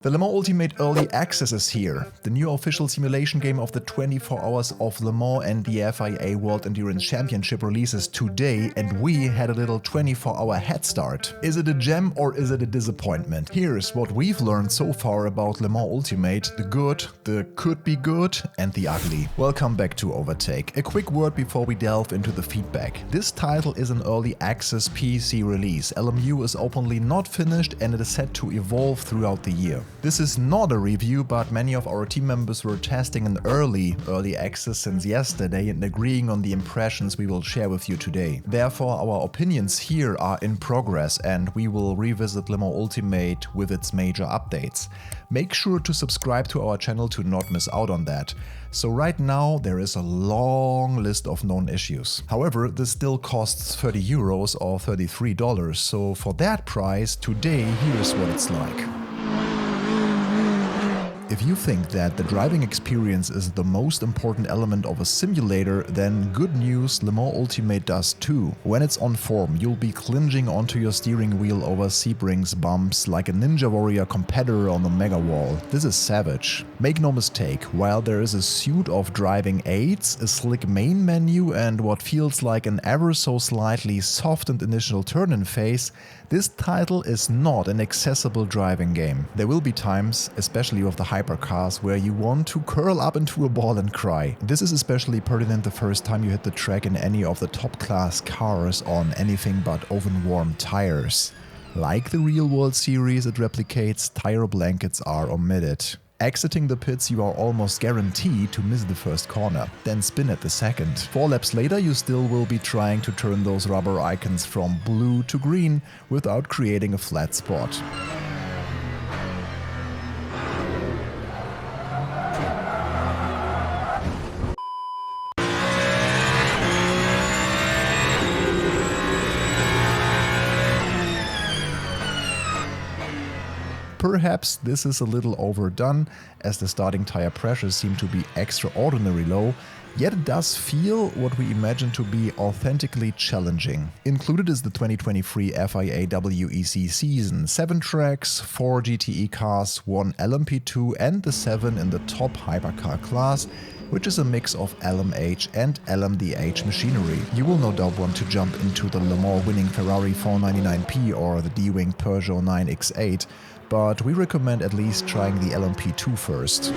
The Le Mans Ultimate Early Access is here, the new official simulation game of the 24 Hours of Le Mans, and the FIA World Endurance Championship releases today, and we had a little 24-hour head start. Is it a gem or is it a disappointment? Here's what we've learned so far about Le Mans Ultimate, the good, the could be good, and the ugly. Welcome back to Overtake. A quick word before we delve into the feedback. This title is an early access PC release. LMU is openly not finished and it is set to evolve throughout the year. This is not a review, but many of our team members were testing an early access since yesterday and agreeing on the impressions we will share with you today. Therefore, our opinions here are in progress and we will revisit Le Mans Ultimate with its major updates. Make sure to subscribe to our channel to not miss out on that. So right now there is a long list of known issues. However, this still costs €30 or $33, so for that price, today here's what it's like. If you think that the driving experience is the most important element of a simulator, then good news, Le Mans Ultimate does too. When it's on form, you'll be clinging onto your steering wheel over Sebrings bumps like a Ninja Warrior competitor on the Mega Wall. This is savage. Make no mistake, while there is a suite of driving aids, a slick main menu and what feels like an ever so slightly softened initial turn-in phase, this title is not an accessible driving game. There will be times, especially with the hypercars, where you want to curl up into a ball and cry. This is especially pertinent the first time you hit the track in any of the top class cars on anything but oven-warm tires. Like the Real World series it replicates, tire blankets are omitted. Exiting the pits, you are almost guaranteed to miss the first corner, then spin at the second. 4 laps later, you still will be trying to turn those rubber icons from blue to green without creating a flat spot. Perhaps this is a little overdone, as the starting tire pressures seem to be extraordinarily low, yet it does feel what we imagine to be authentically challenging. Included is the 2023 FIA WEC season, 7 tracks, 4 GTE cars, 1 LMP2 and the 7 in the top hypercar class, which is a mix of LMH and LMDH machinery. You will no doubt want to jump into the Le Mans winning Ferrari 499P or the D-winged Peugeot 9X8, but we recommend at least trying the LMP2 first.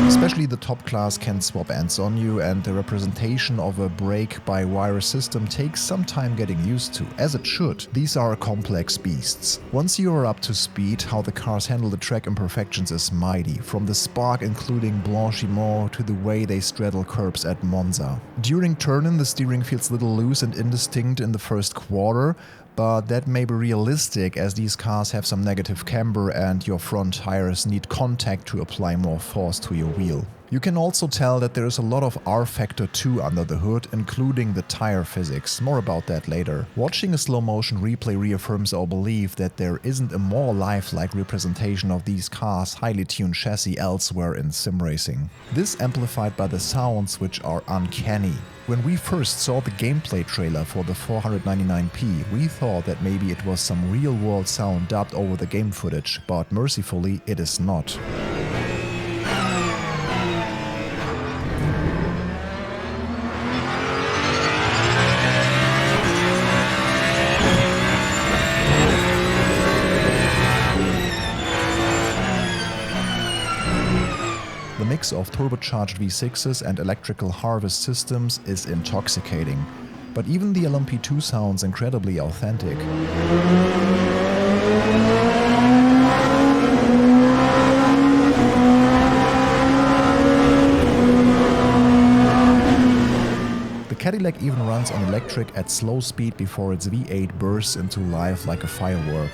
Especially the top class can swap ends on you, and the representation of a brake-by-wire system takes some time getting used to, as it should. These are complex beasts. Once you are up to speed, how the cars handle the track imperfections is mighty, from the spark including Blanchiment to the way they straddle curbs at Monza. During turn-in, the steering feels a little loose and indistinct in the first quarter, but that may be realistic as these cars have some negative camber and your front tires need contact to apply more force to your wheel. You can also tell that there is a lot of R-Factor 2 under the hood, including the tire physics. More about that later. Watching a slow-motion replay reaffirms our belief that there isn't a more lifelike representation of these cars' highly tuned chassis elsewhere in sim racing. This amplified by the sounds, which are uncanny. When we first saw the gameplay trailer for the 499P, we thought that maybe it was some real-world sound dubbed over the game footage, but mercifully it is not. The mix of turbocharged V6s and electrical harvest systems is intoxicating, but even the LMP2 sounds incredibly authentic. The Cadillac even runs on electric at slow speed before its V8 bursts into life like a firework.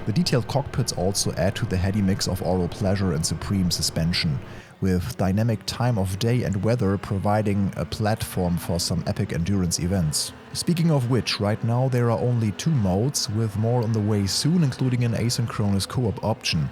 The detailed cockpits also add to the heady mix of oral pleasure and supreme suspension, with dynamic time of day and weather providing a platform for some epic endurance events. Speaking of which, right now there are only 2 modes, with more on the way soon, including an asynchronous co-op option.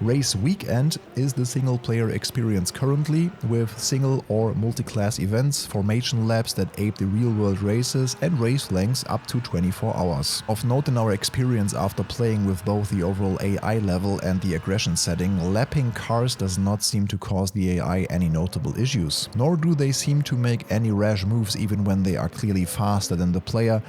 Race Weekend is the single-player experience currently, with single or multi-class events, formation laps that ape the real-world races, and race lengths up to 24 hours. Of note in our experience after playing with both the overall AI level and the aggression setting, lapping cars does not seem to cause the AI any notable issues, nor do they seem to make any rash moves even when they are clearly faster than the player,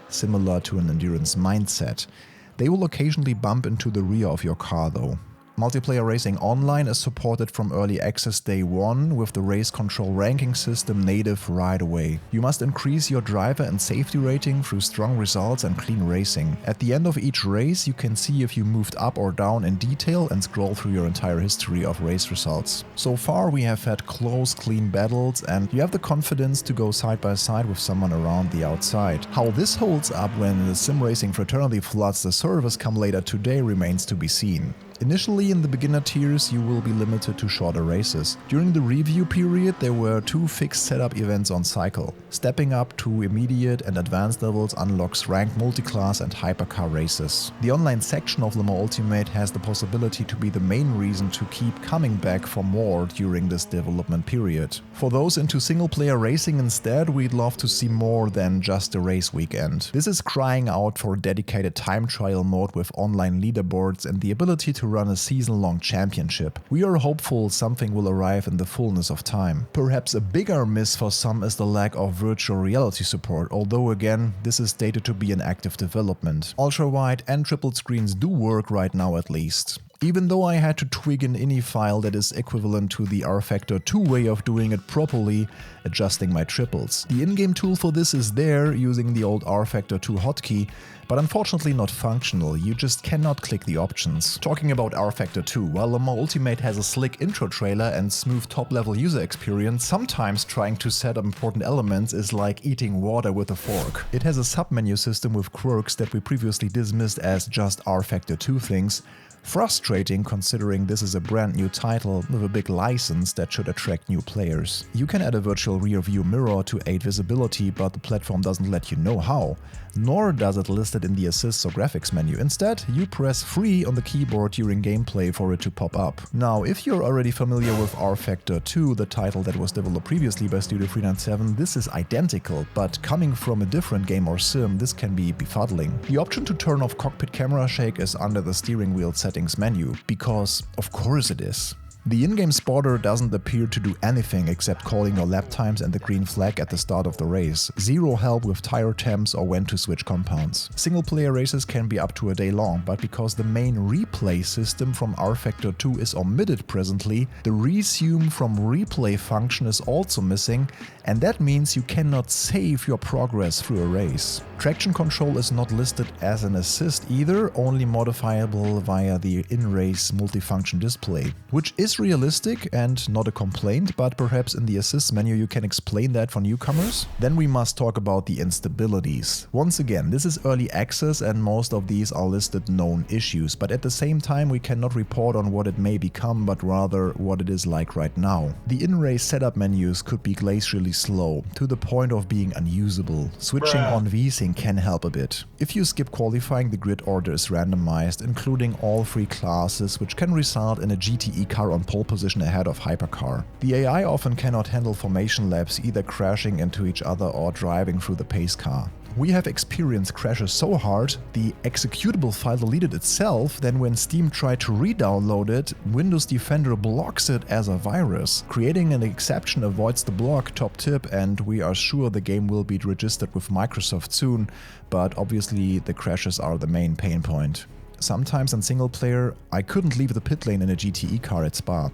similar to an endurance mindset. They will occasionally bump into the rear of your car though. Multiplayer Racing Online is supported from early access day 1 with the race control ranking system native right away. You must increase your driver and safety rating through strong results and clean racing. At the end of each race you can see if you moved up or down in detail and scroll through your entire history of race results. So far we have had close, clean battles and you have the confidence to go side by side with someone around the outside. How this holds up when the sim racing fraternity floods the servers come later today remains to be seen. Initially in the beginner tiers you will be limited to shorter races. During the review period there were 2 fixed setup events on cycle. Stepping up to immediate and advanced levels unlocks ranked multiclass and hypercar races. The online section of Le Mans Ultimate has the possibility to be the main reason to keep coming back for more during this development period. For those into single player racing instead, we'd love to see more than just a race weekend. This is crying out for a dedicated time trial mode with online leaderboards and the ability to run a season-long championship. We are hopeful something will arrive in the fullness of time. Perhaps a bigger miss for some is the lack of virtual reality support, although again, this is stated to be in active development. Ultra-wide and triple screens do work right now at least. Even though I had to twig an INI file that is equivalent to the R-Factor 2 way of doing it properly, adjusting my triples. The in-game tool for this is there, using the old R-Factor 2 hotkey, but unfortunately not functional, you just cannot click the options. Talking about R-Factor 2, while Le Mans Ultimate has a slick intro trailer and smooth top-level user experience, sometimes trying to set up important elements is like eating water with a fork. It has a sub-menu system with quirks that we previously dismissed as just R-Factor 2 things. Frustrating considering this is a brand new title with a big license that should attract new players. You can add a virtual rear view mirror to aid visibility, but the platform doesn't let you know how, nor does it list it in the assists or graphics menu. Instead, you press free on the keyboard during gameplay for it to pop up. Now, if you're already familiar with R-Factor 2, the title that was developed previously by Studio 397, this is identical, but coming from a different game or sim, this can be befuddling. The option to turn off cockpit camera shake is under the steering wheel settings menu, because of course it is. The in-game spotter doesn't appear to do anything except calling your lap times and the green flag at the start of the race. Zero help with tire temps or when to switch compounds. Single-player races can be up to a day long, but because the main replay system from R-Factor 2 is omitted presently, the resume from replay function is also missing, and that means you cannot save your progress through a race. Traction control is not listed as an assist either, only modifiable via the in-race multifunction display, which is realistic and not a complaint, but perhaps in the assist menu you can explain that for newcomers? Then we must talk about the instabilities. Once again, this is early access and most of these are listed known issues, but at the same time we cannot report on what it may become, but rather what it is like right now. The in-race setup menus could be glacially slow, to the point of being unusable. Switching on VSync can help a bit. If you skip qualifying, the grid order is randomized, including all 3 classes, which can result in a GTE car on pole position ahead of hypercar. The AI often cannot handle formation laps, either crashing into each other or driving through the pace car. We have experienced crashes so hard, the executable file deleted itself, then when Steam tried to re-download it, Windows Defender blocks it as a virus. Creating an exception avoids the block, top tip, and we are sure the game will be registered with Microsoft soon, but obviously the crashes are the main pain point. Sometimes in single player, I couldn't leave the pit lane in a GTE car at Spa.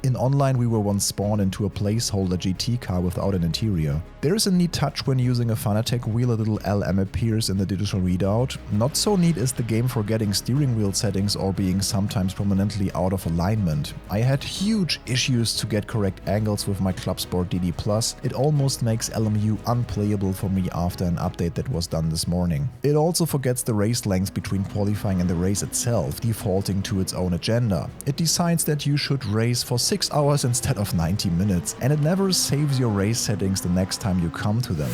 In online we were once spawned into a placeholder GT car without an interior. There is a neat touch when using a Fanatec wheel, a little LM appears in the digital readout. Not so neat is the game forgetting steering wheel settings or being sometimes prominently out of alignment. I had huge issues to get correct angles with my Club Sport DD+. It almost makes LMU unplayable for me after an update that was done this morning. It also forgets the race lengths between qualifying and the race itself, defaulting to its own agenda. It decides that you should race for 6 hours instead of 90 minutes, and it never saves your race settings the next time you come to them.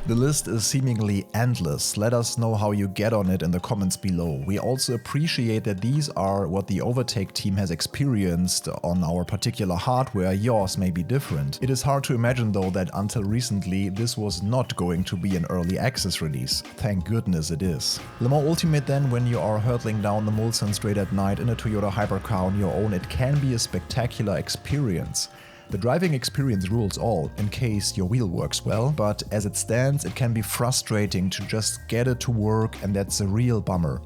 The list is seemingly endless. Let us know how you get on it in the comments below. We also appreciate that these are what the Overtake team has experienced on our particular hardware. Yours may be different. It is hard to imagine though that until recently this was not going to be an early access release. Thank goodness it is. Le Mans Ultimate then, when you are hurtling down the Mulsanne straight at night in a Toyota hypercar on your own, it can be a spectacular experience. The driving experience rules all, in case your wheel works well, but as it stands it can be frustrating to just get it to work, and that's a real bummer.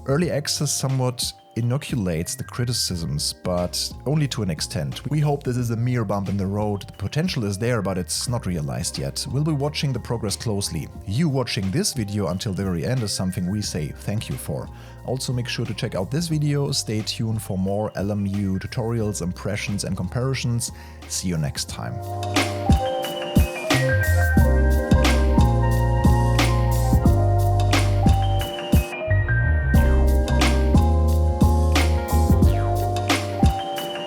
Early access somewhat inoculates the criticisms, but only to an extent. We hope this is a mere bump in the road. The potential is there, but it's not realized yet. We'll be watching the progress closely. You watching this video until the very end is something we say thank you for. Also make sure to check out this video, stay tuned for more LMU tutorials, impressions and comparisons. See you next time.